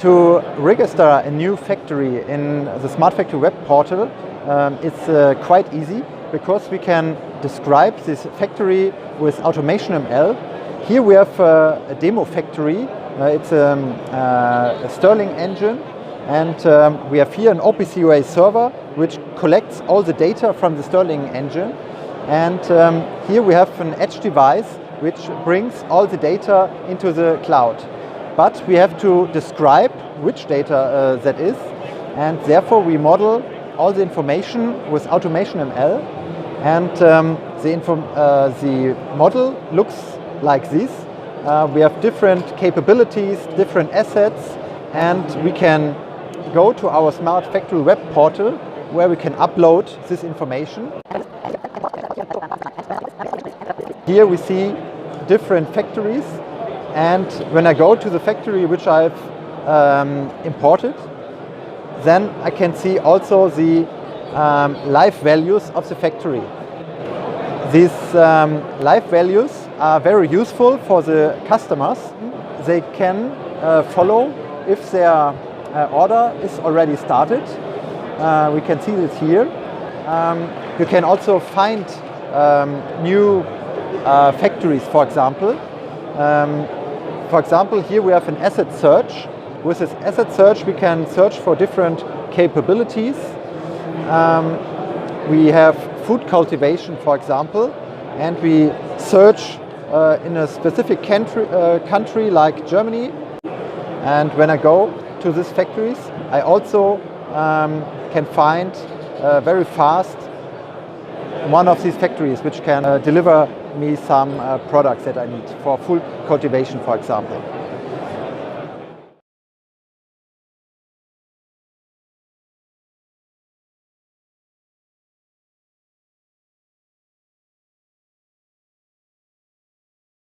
To register a new factory in the Smart Factory web portal, it's quite easy because we can describe this factory with AutomationML. Here we have a demo factory. It's a Stirling engine, and we have here an OPC UA server which collects all the data from the Stirling engine. And here we have an edge device which brings all the data into the cloud. But we have to describe which data that is, and therefore we model all the information with AutomationML, and the model looks like this. We have different capabilities, different assets, and we can go to our Smart Factory web portal where we can upload this information. Here we see different factories, and when I go to the factory which I've imported, then I can see also the live values of the factory. These live values are very useful for the customers. They can follow if their order is already started. We can see this here. You can also find new factories, for example. For example, here we have an asset search. With this asset search, we can search for different capabilities. We have food cultivation, for example, and we search in a specific country like Germany. And when I go to these factories, I also can find very fast one of these factories which can deliver me some products that I need for food cultivation, for example.